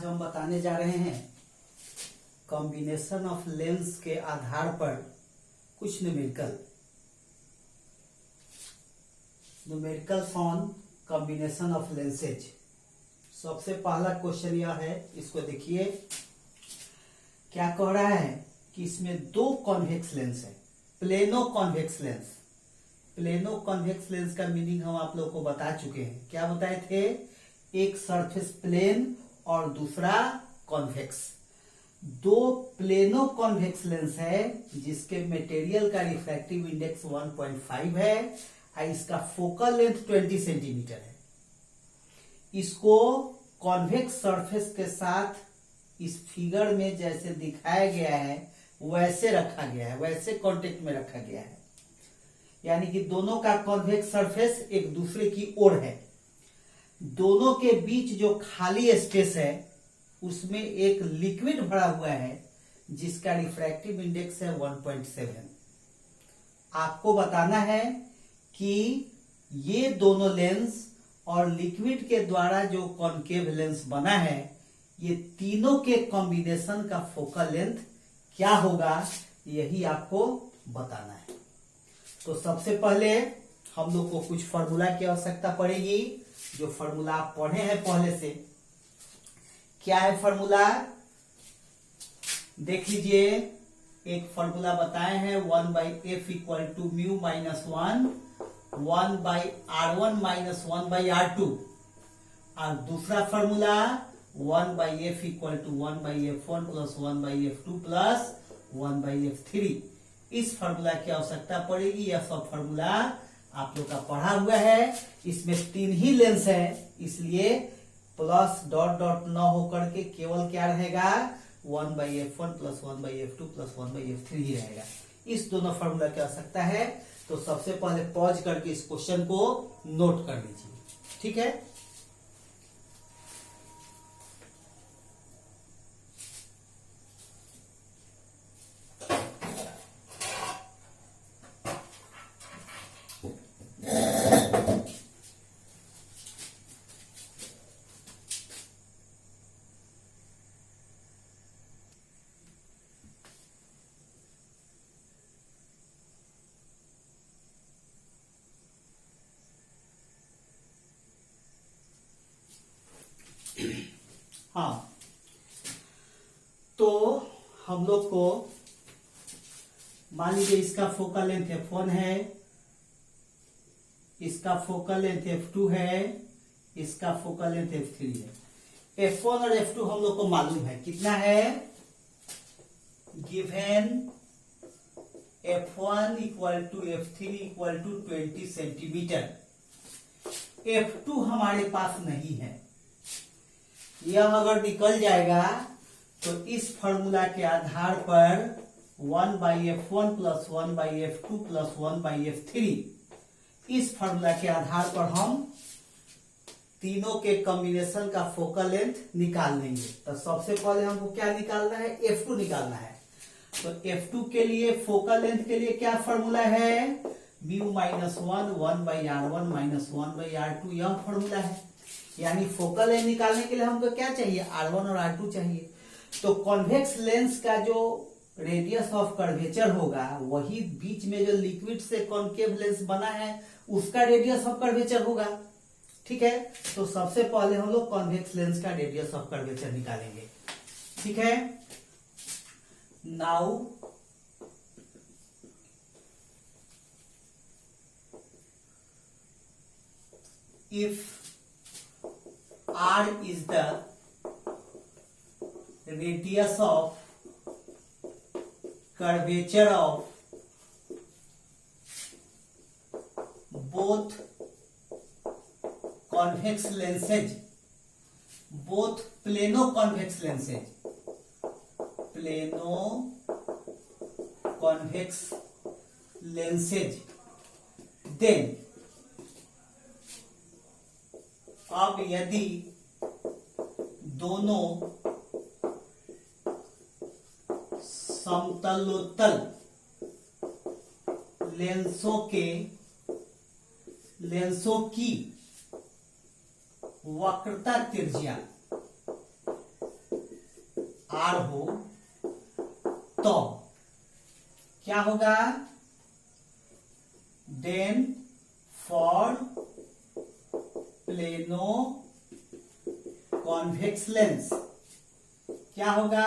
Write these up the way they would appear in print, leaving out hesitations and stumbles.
आज हम बताने जा रहे हैं कॉम्बिनेशन ऑफ लेंस के आधार पर कुछ numericals on combination of lenses. सबसे पहला क्वेश्चन यह है, इसको देखिए क्या कह रहा है कि इसमें दो कॉन्वेक्स लेंस है, plano convex lens. Plano convex lens का मीनिंग हम आप लोगों को बता चुके हैं। क्या बताए थे? एक सरफेस प्लेन और दूसरा कॉन्वेक्स। दो प्लेनो कॉन्वेक्स लेंस है जिसके मटेरियल का रिफ्रैक्टिव इंडेक्स 1.5 है और इसका फोकल लेंथ 20 सेंटीमीटर है। इसको कॉन्वेक्स सरफेस के साथ इस फिगर में जैसे दिखाया गया है वैसे रखा गया है, वैसे कांटेक्ट में रखा गया है। यानी कि दोनों का कॉन्वेक्स सरफेस एक दूसरे की ओर है। दोनों के बीच जो खाली स्पेस है उसमें एक लिक्विड भरा हुआ है जिसका रिफ्रैक्टिव इंडेक्स है 1.7। आपको बताना है कि ये दोनों लेंस और लिक्विड के द्वारा जो कॉन्केव लेंस बना है, ये तीनों के कॉम्बिनेशन का फोकल लेंथ क्या होगा, यही आपको बताना है। तो सबसे पहले हम लोग को कुछ फॉर्मूला की आवश्यकता पड़ेगी, जो फॉर्मूला आप पढ़े हैं पहले से। क्या है फॉर्मूला? देख लीजिए, एक फॉर्मूला बताए हैं 1/f equal to mu minus 1/r1 minus 1/r2, और दूसरा formula 1/f equal to 1/f1 plus 1/f2 plus 1/f3। इस फॉर्मूला की आवश्यकता पड़ेगी। यह सब फॉर्मूला आप लोग का पढ़ा हुआ है। इसमें तीन ही लेंस है, इसलिए प्लस डॉट डॉट न होकर के केवल क्या रहेगा, 1/f1 plus 1/f2 plus 1/f3 ही रहेगा। इस दोनों फॉर्मूला की आवश्यकता है। तो सबसे पहले पॉज करके इस क्वेश्चन को नोट कर लीजिए, ठीक है। हाँ, तो हम लोग को मान लीजिए इसका फोकल लेंथ f1 है, इसका फोकल लेंथ f2 है, इसका फोकल लेंथ f3 है। f1 और f2 हम लोग को मालूम है, कितना है? Given f1 equal to f3 equal to 20 centimetre. f2 हमारे पास नहीं है। यह अगर निकल जाएगा तो इस फॉर्मूला के आधार पर 1/f1 plus 1/f2 plus 1/f3, इस फॉर्मूला के आधार पर हम तीनों के कॉम्बिनेशन का फोकल लेंथ निकाल लेंगे। तो सबसे पहले हमको क्या निकालना है? f2 निकालना है। तो f2 के लिए फोकल लेंथ के लिए क्या फॉर्मूला है? Mu minus 1/r1 minus 1/r2, यह फॉर्मूला है। यानी फोकल लेंथ निकालने के लिए हमको क्या चाहिए? r1 और r2 चाहिए। तो कॉन्वेक्स लेंस का जो रेडियस ऑफ कर्वेचर होगा, वही बीच में जो लिक्विड से कॉन्केव लेंस बना है उसका रेडियस ऑफ कर्वेचर होगा, ठीक है। तो सबसे पहले हम लोग कॉन्वेक्स लेंस का रेडियस ऑफ कर्वेचर निकालेंगे, ठीक है। Now if R is the radius of curvature of both convex lenses, both plano convex lenses, plano convex lenses, then अब यदि दोनों समतलोत्तल लेंसों की वक्रता त्रिज्या आर हो तो क्या होगा, then for plano convex lens क्या होगा,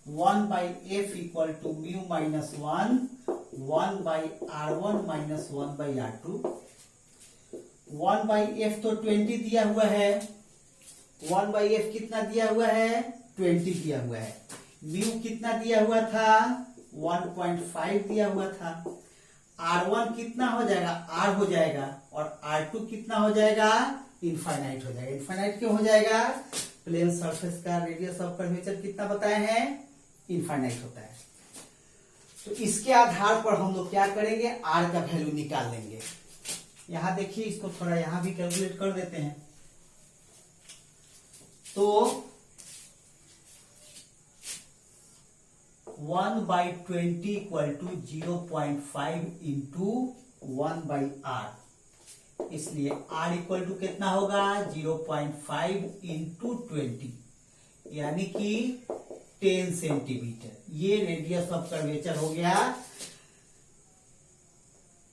1/f equal to mu minus 1/r1 minus 1/r2। 1/f तो 20 दिया हुआ है, 1/f कितना दिया हुआ है, 20 दिया हुआ है। म्यू कितना दिया हुआ था, 1.5 दिया हुआ था। R1 कितना हो जाएगा, R हो जाएगा, और R2 कितना हो जाएगा, इनफाइनाइट हो जाएगा। इनफाइनाइट क्यों हो जाएगा, प्लेन सरफेस का रेडियस ऑफ कर्वेचर कितना बताए हैं, इनफाइनाइट होता है। तो इसके आधार पर हम लोग क्या करेंगे, R का वैल्यू निकाल लेंगे। यहां देखिए, इसको थोड़ा यहां भी कैलकुलेट कर देते हैं। तो 1/20 इक्वल टू 0.5 इंटू 1/r, इसलिए r इक्वल टू कितना होगा, 0.5 इंटू 20, यानी कि 10 सेंटीमीटर। ये रेडियस ऑफ कर्वेचर हो गया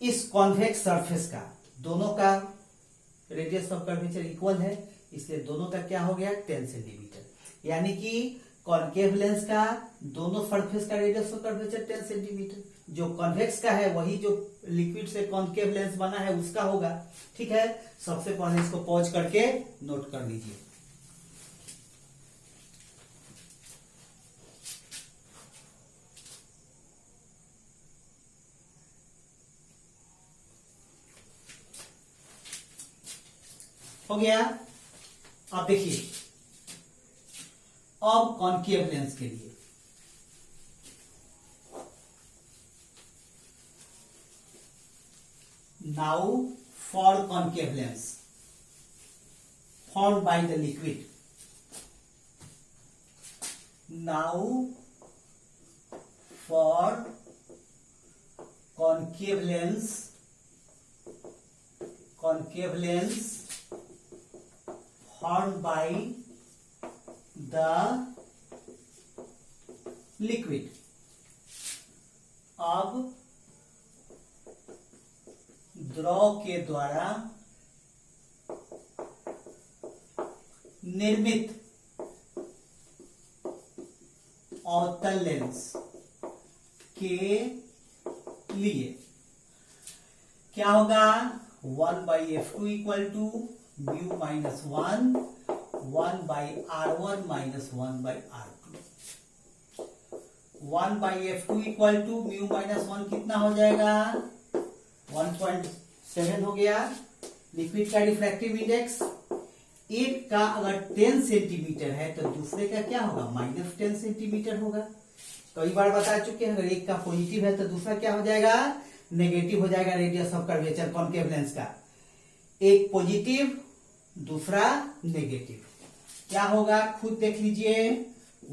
इस कॉन्वेक्स सरफेस का। दोनों का रेडियस ऑफ कर्वेचर इक्वल है, इसलिए दोनों का क्या हो गया, 10 सेंटीमीटर। यानी कि कॉन्केव लेंस का दोनों सरफेस का रेडियस ऑफ कर्वेचर 10 सेंटीमीटर। जो कॉन्वेक्स का है वही जो लिक्विड से कॉन्केव लेंस बना है उसका होगा। ठीक है, सबसे पहले इसको पॉज करके नोट कर लीजिए। हो गया। अब देखिए, अब कॉन्केव लेंस के लिए now for concave lens formed by the liquid, now for concave lens formed by the liquid। अब द्रव के द्वारा निर्मित अवतल लेंस के लिए क्या होगा, 1/f2 equal to mu minus 1/r1 minus 1/r2। 1/f2 equal to mu minus 1 कितना हो जाएगा, 1.7 हो गया। लिक्विड का रिफ्रैक्टिव इंडेक्स, एक का अगर 10 सेंटीमीटर है तो दूसरे का क्या होगा, -10 सेंटीमीटर होगा। कई बार बता चुके हैं, अगर एक का पॉजिटिव है तो दूसरा क्या हो जाएगा, नेगेटिव हो जाएगा। Radius of curvature concave lens का एक पॉजिटिव दूसरा नेगेटिव, क्या होगा खुद देख लीजिए।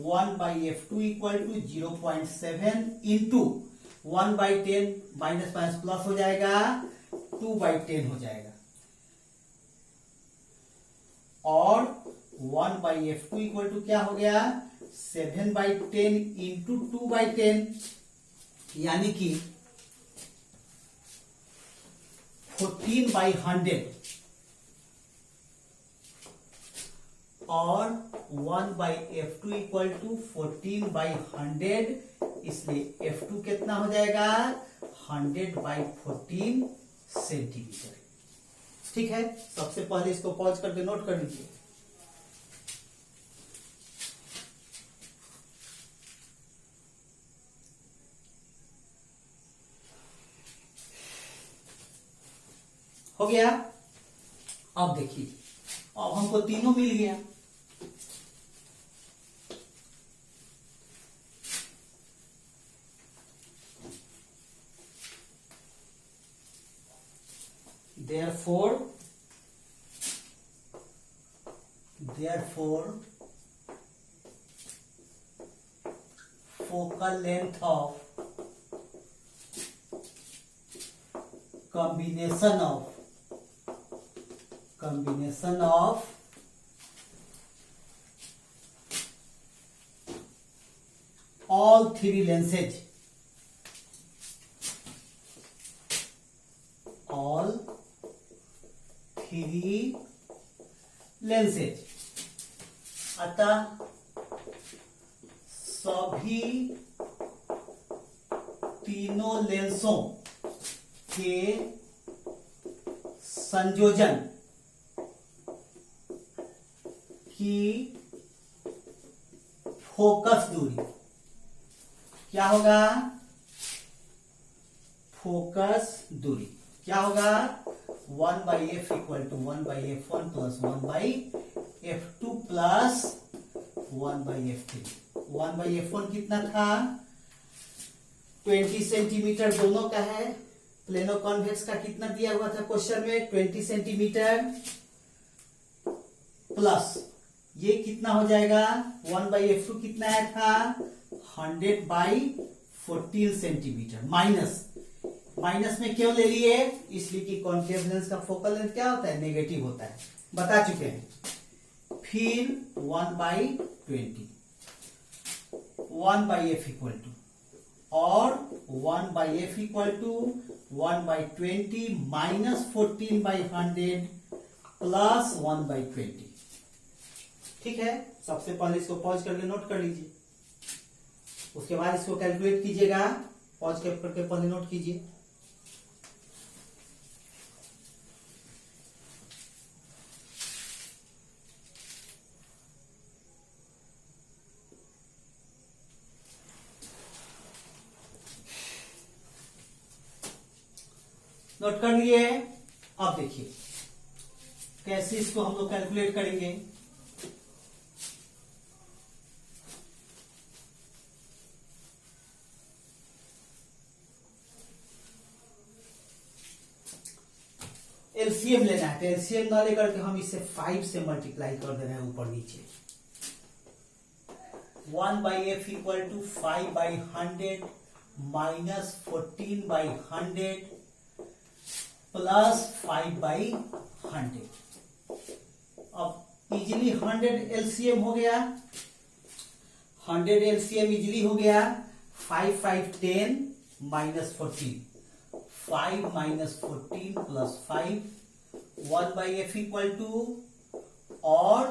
1/f2 equal to 0.7 into 1/10 minus minus plus हो जाएगा, 2/10 हो जाएगा। और 1/f2 इक्वल टू क्या हो गया, 7/10 इंटू 2/10, यानी कि 14/100। और 1/f2 इक्वल टू 14/100, इसलिए f2 कितना हो जाएगा, 100/14 सेंटीमीटर। ठीक है, सबसे पहले इसको पॉज करके नोट कर लीजिए। हो गया। अब देखिए, अब हमको तीनों मिल गया। Therefore focal length of combination of three lenses, all three lenses, अतः सभी तीनों लेंसों के संयोजन की फोकस दूरी क्या होगा? फोकस दूरी क्या होगा? 1/f equal to 1/f1 plus 1/f2 plus 1/f3। 1/f1 कितना था? 20 सेंटीमीटर दोनों का है। प्लेनो कॉन्वेक्स का कितना दिया हुआ था क्वेश्चन में? 20 सेंटीमीटर प्लस ये कितना हो जाएगा? 1/f2 कितना आया था? 100/14 सेंटीमीटर। माइनस में क्यों ले लिए? इसलिए कि कॉन्केव लेंस का फोकल लेंथ क्या होता है? नेगेटिव होता है, बता चुके हैं। फिर 1/20, 1/f इक्वल टू, और 1/f equal to 1/20 minus 14/100 plus 1/20। ठीक है, सबसे पहले इसको पॉज करके नोट कर लीजिए, उसके बाद इसको कैलकुलेट कीजिएगा। पॉज करके पहले नोट कीजिए। नोट कर लिए? अब देखिए कैसे इसको हम लोग कैलकुलेट करेंगे। एलसीएम लेना है, तो एलसीएम ना लेकर के हम इसे 5 से मल्टीप्लाई कर दे रहे हैं ऊपर नीचे। 1/f equal to 5/100 minus 14/100 plus 5/100। अब इजिली 100 एलसीएम हो गया, 100 एलसीएम इजिली हो गया। 5 5 10 minus 14, 5 minus 14 plus 5, 1/f equal to, और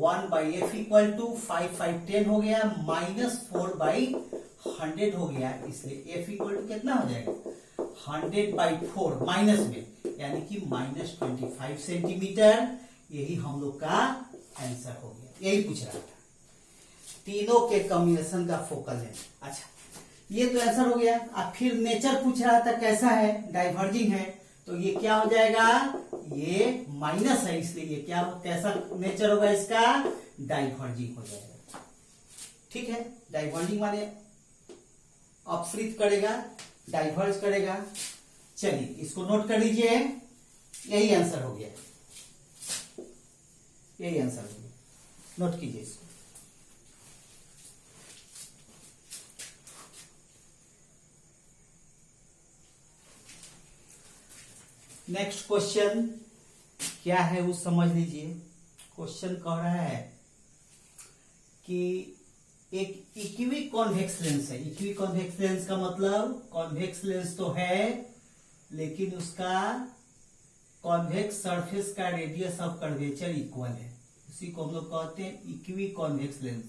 1/f इक्वल टू 5 5 10 हो गया माइनस 4/100 हो गया। इसलिए f इक्वल टू कितना हो जाएगा? 100/4 माइनस में, यानी कि माइनस 25 सेंटीमीटर। यही हम लोग का आंसर हो गया। यही पूछ रहा था, तीनों के कॉम्बिनेशन का फोकल लेंथ। अच्छा, ये तो आंसर हो गया। अब फिर नेचर पूछ रहा था कैसा है? डाइवर्जिंग है, तो ये क्या हो जाएगा? ये माइनस है, इसलिए ये क्या, कैसा नेचर होगा इसका? डाइवर्जिंग हो जाएगा। ठीक है, डाइवर्जिंग माने अपसृत करेगा, डाइवर्ज करेगा। चलिए इसको नोट कर लीजिए, यही आंसर हो गया, यही आंसर हो गया। नोट कीजिए इसको। नेक्स्ट क्वेश्चन क्या है वो समझ लीजिए। क्वेश्चन कह रहा है कि एक इक्वी कॉन्वेक्स लेंस है। इक्वी कॉन्वेक्स लेंस का मतलब कॉन्वेक्स लेंस तो है, लेकिन उसका कॉन्वेक्स सरफेस का रेडियस ऑफ कर्वेचर इक्वल है। उसी को हम लोग कहते हैं इक्वी कॉन्वेक्स लेंस।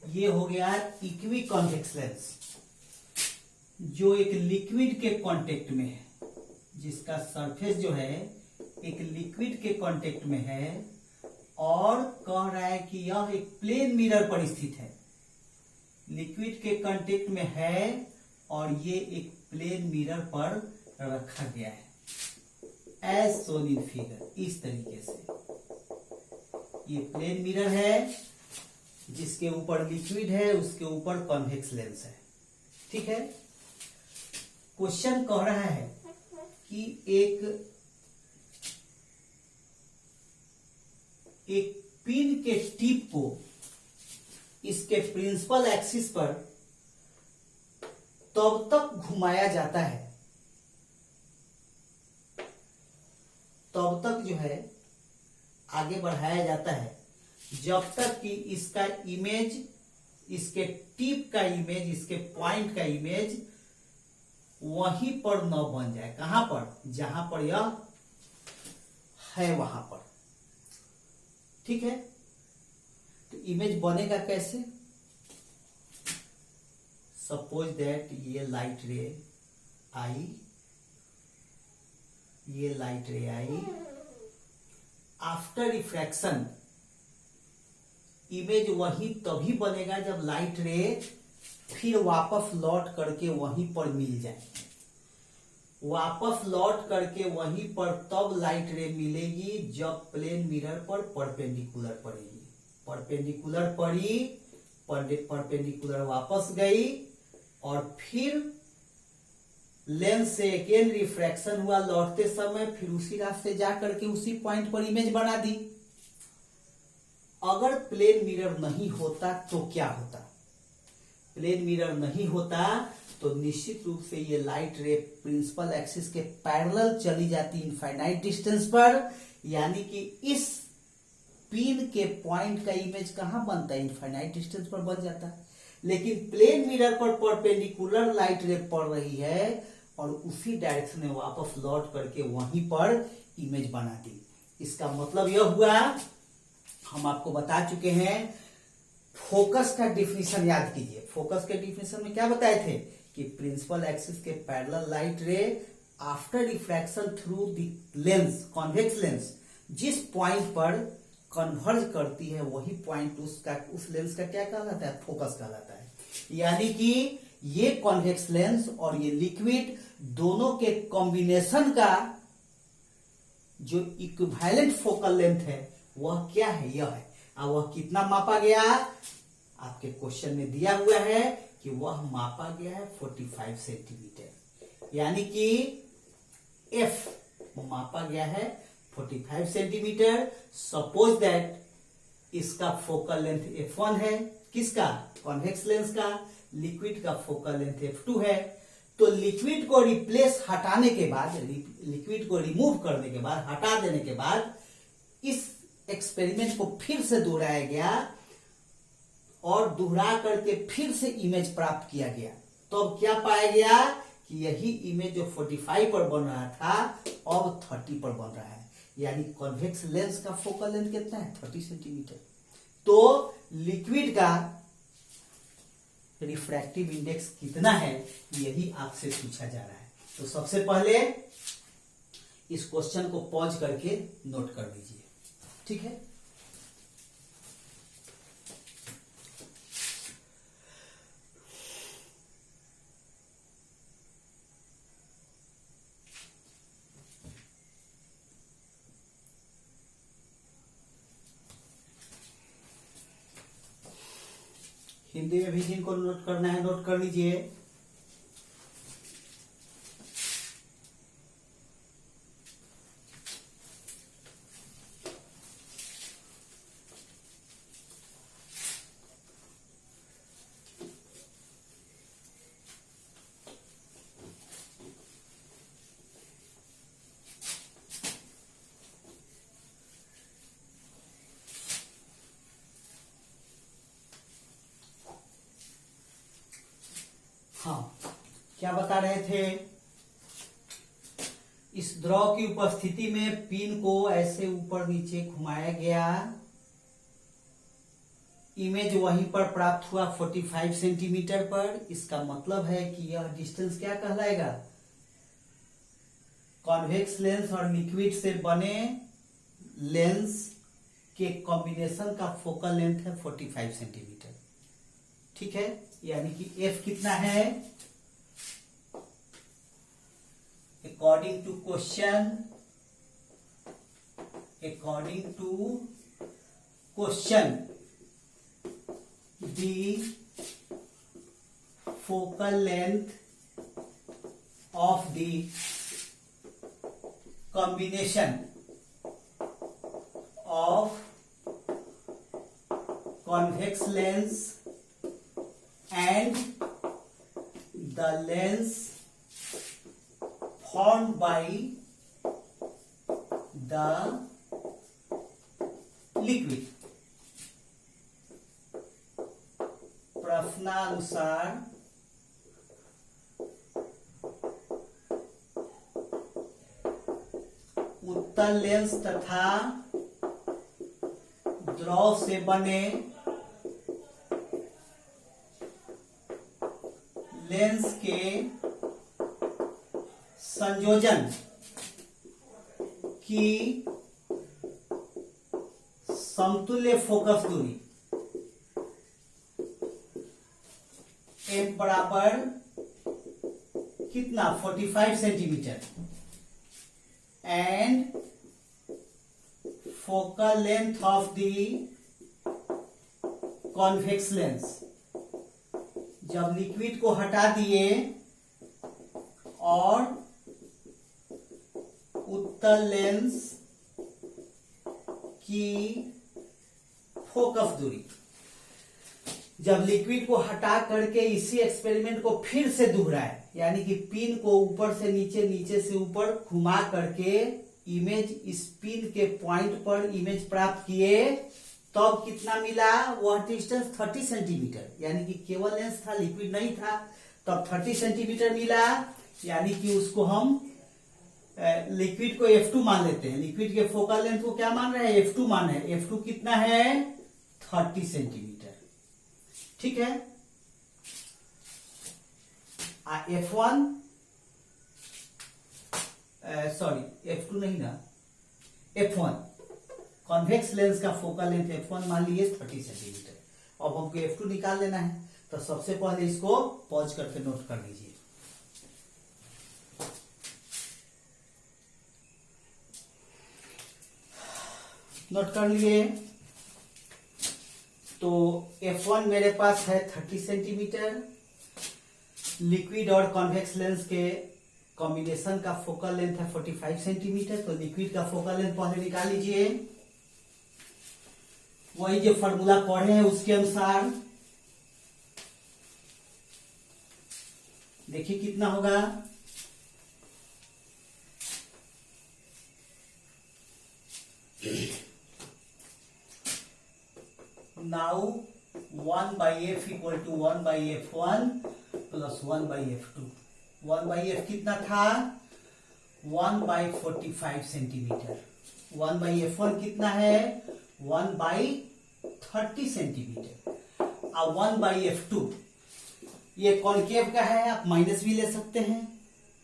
ये हो गया इक्वी कॉन्वेक्स लेंस, जो एक लिक्विड के कांटेक्ट में है, जिसका सरफेस जो है एक लिक्विड के कांटेक्ट में है, और कह रहा है कि यह एक प्लेन मिरर पर स्थित है। लिक्विड के कांटेक्ट में है और ये एक प्लेन मिरर पर रखा गया है, एज शोन इन फिगर। इस तरीके से ये प्लेन मिरर है, जिसके ऊपर लिक्विड है, उसके ऊपर कॉन्वेक्स लेंस है। ठीक है, क्वेश्चन कह रहा है कि एक पिन के टिप को इसके प्रिंसिपल एक्सिस पर तब तक घुमाया जाता है, तब तक जो है आगे बढ़ाया जाता है, जब तक कि इसका इमेज इसके टिप का इमेज, इसके पॉइंट का इमेज वहीं पर न बन जाए। कहां पर? जहां पर यह है वहां पर। ठीक है, तो इमेज बनेगा कैसे? सपोज दैट ये लाइट रे आई, ये लाइट रे आई, आफ्टर रिफ्रैक्शन इमेज वही तभी बनेगा जब लाइट रे फिर वापस लौट करके वहीं पर मिल जाए। वापस लौट करके वहीं पर तब लाइट रे मिलेगी जब प्लेन मिरर पर परपेंडिकुलर पड़ेगी। परपेंडिकुलर पड़ी, परपेंडिकुलर वापस गई और फिर लेंस से अगेन रिफ्रैक्शन हुआ लौटते समय, फिर उसी रास्ते जा करके उसी पॉइंट पर इमेज बना दी। अगर प्लेन मिरर नहीं होता तो क्या होता? प्लेन मिरर नहीं होता तो निश्चित रूप से ये लाइट रे प्रिंसिपल एक्सिस के पैरेलल चली जाती इनफाइनाइट डिस्टेंस पर, यानी कि इस पिन के पॉइंट का इमेज कहां बनता है? इनफाइनाइट डिस्टेंस पर बन जाता है। लेकिन प्लेन मिरर पर परपेंडिकुलर लाइट रे पड़ रही है और उसी डायरेक्शन में वापस लौट करके वहीं पर इमेज बना दी। इसका मतलब यह हुआ, हम आपको बता चुके हैं, फोकस का डिफिनीशन याद कीजिए। फोकस के डिफिनीशन में क्या बताए थे कि प्रिंसिपल एक्सिस के पैरेलल लाइट रे after refraction through the lens, convex lens, जिस पॉइंट पर कन्वर्ज करती है वही पॉइंट उस लेंस का क्या कहलाता है? फोकस कहलाता है। यानी कि ये कॉन्वेक्स लेंस और ये लिक्विड दोनों के कॉम्बिनेशन का जो इक्विवेलेंट फोकल लेंथ है वह क्या है? यह है। अब वह कितना मापा गया? आपके क्वेश्चन में दिया हुआ है कि वह मापा गया है 45 सेंटीमीटर, यानी कि एफ मापा गया है 45 सेंटीमीटर। सपोज दैट इसका फोकल लेंथ f1 है। किसका? कॉन्वेक्स लेंस का। लिक्विड का फोकल लेंथ f2 है। तो लिक्विड को रिप्लेस हटाने के बाद, लिक्विड को रिमूव करने के बाद, हटा देने के बाद इस एक्सपेरिमेंट को फिर से दोहराया गया और दोहरा करके फिर से इमेज प्राप्त किया गया। तो अब क्या पाया गया कि यही इमेज जो 45 पर बन रहा था अब 30 पर बन रहा है। यानी कॉन्वेक्स लेंस का फोकल लेंथ कितना है? 30 सेंटीमीटर। तो लिक्विड का रिफ्रैक्टिव इंडेक्स कितना है यही आपसे पूछा जा रहा है। तो सबसे पहले इस क्वेश्चन को पॉज करके नोट कर लीजिए। ठीक है, हिंदी में भी जिनको नोट करना है नोट कर लीजिए। हाँ, क्या बता रहे थे? इस द्रव की उपस्थिति में पिन को ऐसे ऊपर नीचे घुमाया गया, इमेज वहीं पर प्राप्त हुआ 45 सेंटीमीटर पर। इसका मतलब है कि यह डिस्टेंस क्या कहलाएगा? कॉन्वेक्स लेंस और लिक्विड से बने लेंस के कॉम्बिनेशन का फोकल लेंथ है 45 सेंटीमीटर। ठीक है, यानी कि एफ कितना है? According to question the focal length of the combination of convex lens and the lens formed by the liquid. प्रश्नानुसार उत्तल लेंस तथा द्रव से बने लेंस के संयोजन की समतुल्य फोकस दूरी एफ बराबर कितना 45 centimetre and focal length of the convex lens. जब लिक्विड को हटा दिए और उत्तल लेंस की फोकस दूरी, जब लिक्विड को हटा करके इसी एक्सपेरिमेंट को फिर से दोहराए, यानी कि पिन को ऊपर से नीचे, नीचे से ऊपर घुमा करके इमेज इस पिन के पॉइंट पर इमेज प्राप्त किए, तब कितना मिला? वह डिस्टेंस 30 सेंटीमीटर, यानी कि केवल लेंस था, लिक्विड नहीं था, तब 30 सेंटीमीटर मिला। यानी कि उसको हम लिक्विड को F2 मान लेते हैं। लिक्विड के फोकल लेंथ को क्या मान रहे हैं? F2 मान है। F2 कितना है? 30 सेंटीमीटर। ठीक है। F1 सॉरी F2 नहीं ना, F1 कॉन्वेक्स लेंस का फोकल लेंथ F1 मान लिए 30 सेंटीमीटर। अब हमको F2 निकाल लेना है, तो सबसे पहले इसको पॉज करके नोट कर लीजिए। नोट कर लिए। तो F1 मेरे पास है 30 सेंटीमीटर। लिक्विड और कॉन्वेक्स लेंस के कॉम्बिनेशन का फोकल लेंथ है 45 सेंटीमीटर। तो लिक्विड का फोकल लेंथ पहले निकाल लीजिए, वही जो फॉर्मूला पढ़े हैं उसके अनुसार। देखिए कितना होगा। Now 1/f equal to 1/f1 plus 1/f2। 1/f कितना था? 1/45 सेंटीमीटर। 1/f1 कितना है? 1/30 सेंटीमीटर। और 1/f2 ये कॉनकेव का है, आप माइनस भी ले सकते हैं।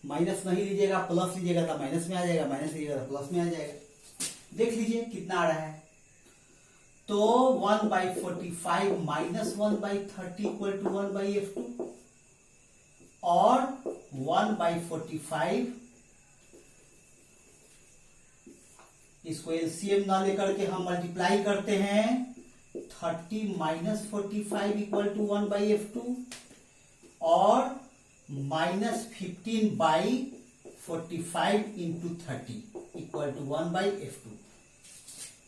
माइनस नहीं लीजिएगा, प्लस लीजिएगा तो माइनस में आ जाएगा, माइनस लीजिएगा तो प्लस में आ जाएगा। देख लीजिए कितना आ रहा है। तो 1/45 माइनस 1/30 इक्वल टू 1/f2 और 1/45 इसको एलसीएम ना लेकर के हम मल्टीप्लाई करते हैं। 30 माइनस 45 इक्वल टू 1/f2 और minus 15/45 into 30 equal to 1/f2।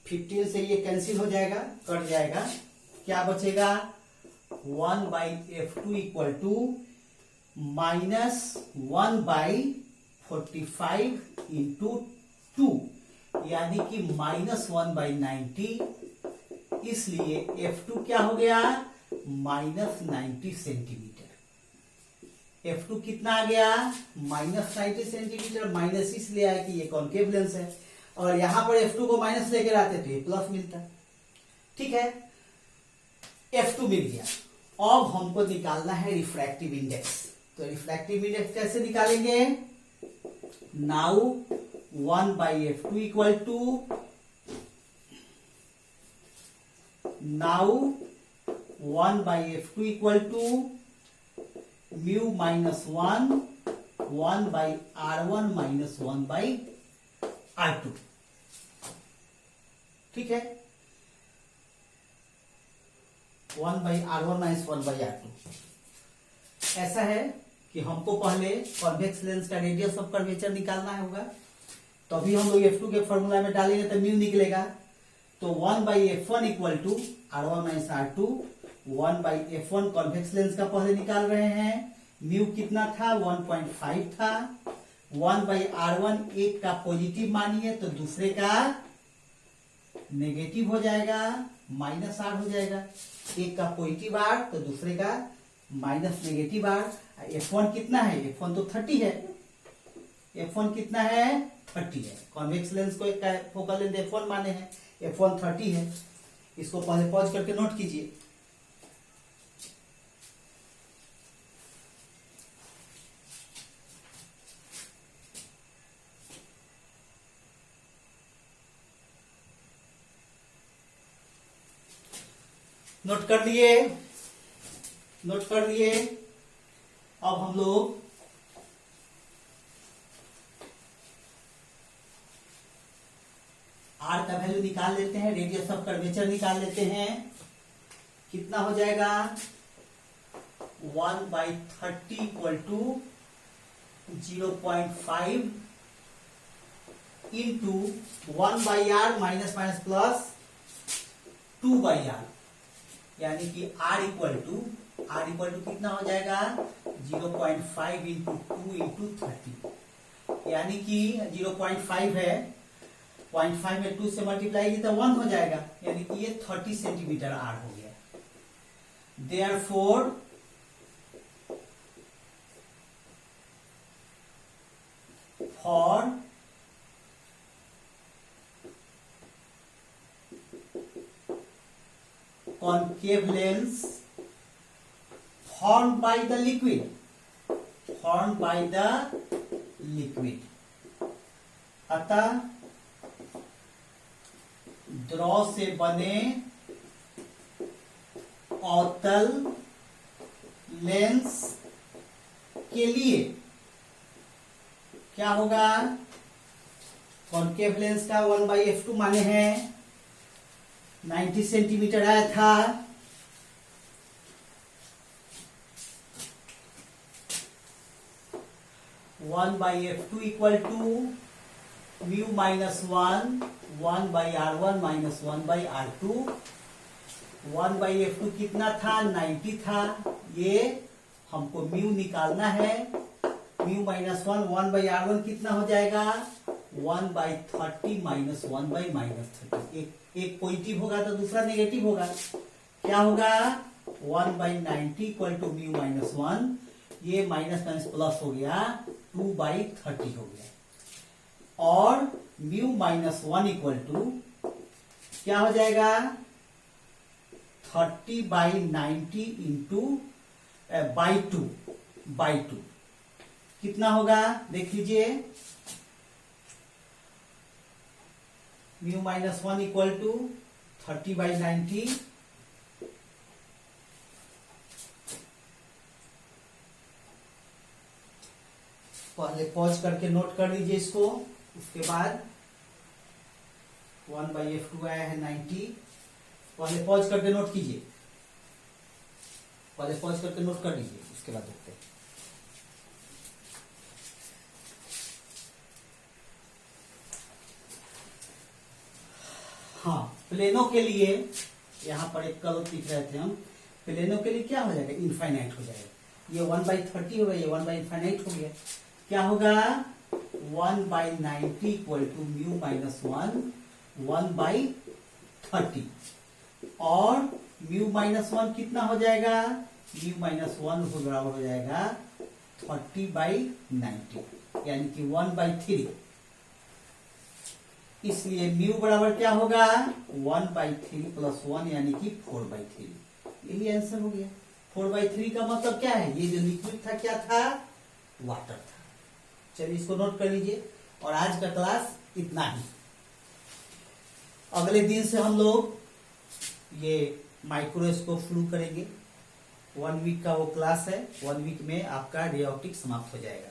15 से ये कैंसिल हो जाएगा, कट जाएगा, क्या बचेगा? 1/f2 equal to minus 1/45 into 2, यानी कि माइनस 1/90। इसलिए F2 क्या हो गया? Minus 90 centimetre. F2 कितना आ गया? Minus 90 centimetre. माइनस इसलिए आया कि ये कॉनकेव लेंस है, और यहां पर F2 को माइनस लेकर आते तो ये प्लस मिलता। ठीक है, F2 मिल गया। अब हमको निकालना है रिफ्रैक्टिव इंडेक्स। तो रिफ्रैक्टिव इंडेक्स कैसे निकालेंगे? Now 1/f2 equal to, now 1/f2 equal to mu minus 1/r1 minus 1/r2। ठीक है, 1/r1 माइनस 1/r2। ऐसा है कि हमको पहले कॉन्वेक्स लेंस का रेडियस ऑफ कर्वेचर निकालना होगा, तभी हम लोग F2 के फॉर्मूला में डालेंगे तो म्यू निकलेगा। तो 1/f1 equal to r1 minus r2। 1/f1 convex lens का पहले निकाल रहे हैं। म्यू कितना था? 1.5 था। 1/r1 एक का पॉजिटिव मानिए तो दूसरे का नेगेटिव हो जाएगा, माइनस आर हो जाएगा। एक का पॉजिटिव आर तो दूसरे का माइनस नेगेटिव आर। F1 कितना है? F1 तो 30 है। F1 कितना है? 30 है। कॉन्वेक्स लेंस को एक फोकल लेंथ F1 माने हैं, F1 30 है। इसको पहले पॉज करके नोट कीजिए। नोट कर लिए? नोट कर लिए? अब हम लोग आर का वैल्यू निकाल लेते हैं, रेडियस ऑफ कर्वेचर निकाल लेते हैं। कितना हो जाएगा? 1/30 equal to 0.5 into 1/r minus minus plus 2/r, यानी कि r इक्वल टू कितना हो जाएगा? 0.5 इंटू 2 इंटू 30, यानी कि 0.5 है, 0.5 में 2 से मल्टीप्लाई की तो 1 हो जाएगा, यानी कि ये 30 सेंटीमीटर r हो गया। Therefore for concave lens formed by the liquid, अतः द्रव से बने अवतल लेंस के लिए क्या होगा? कॉन्केव लेंस का 1/f2 माने हैं 90 सेंटीमीटर आया था। One by F2 equal to mu minus 1/r1 minus 1/r2। 1/f2 कितना था? 90 था। ये हमको म्यू निकालना है। म्यू माइनस 1/r1 कितना हो जाएगा? 1/30 माइनस 1/-30। एक पॉजिटिव होगा तो दूसरा नेगेटिव होगा। क्या होगा? 1/90 इक्वल टू म्यू माइनस 1, ये माइनस माइनस प्लस हो गया, 2/30 हो गया। और म्यू माइनस 1 इक्वल टू क्या हो जाएगा? 30/90 इंटू बाई टू कितना होगा? देख लीजिए, म्यू माइनस 1 इक्वल टू 30/90 पहले पॉज करके नोट कर लीजिए इसको। उसके बाद 1/f2 आया है 90। पहले पॉज करके नोट कीजिए, पहले पॉज करके नोट कर लीजिए, उसके बाद देखते हैं। हाँ, प्लेनों के लिए यहां पर एक कर्व लिख रहे थे हम। प्लेनों के लिए क्या हो जाएगा? इनफाइनाइट हो जाएगा। ये 1/30 हो गया, ये 1/इनफाइनाइट हो गया। क्या होगा? 1/90 इक्वल टू म्यू माइनस 1/30। और म्यू माइनस 1 कितना हो जाएगा? म्यू माइनस 1 बराबर हो जाएगा 30/90, यानी कि 1/3। इसलिए म्यू बराबर क्या होगा? 1/3 प्लस 1, यानी कि 4/3। यही आंसर हो गया। 4/3 का मतलब क्या है? ये जो लिक्विड था क्या था? वाटर था। चलिए इसको नोट कर लीजिए। और आज का क्लास इतना ही। अगले दिन से हम लोग ये माइक्रोस्कोप शुरू करेंगे। 1 वीक का वो क्लास है। 1 वीक में आपका रे ऑप्टिक्स समाप्त हो जाएगा।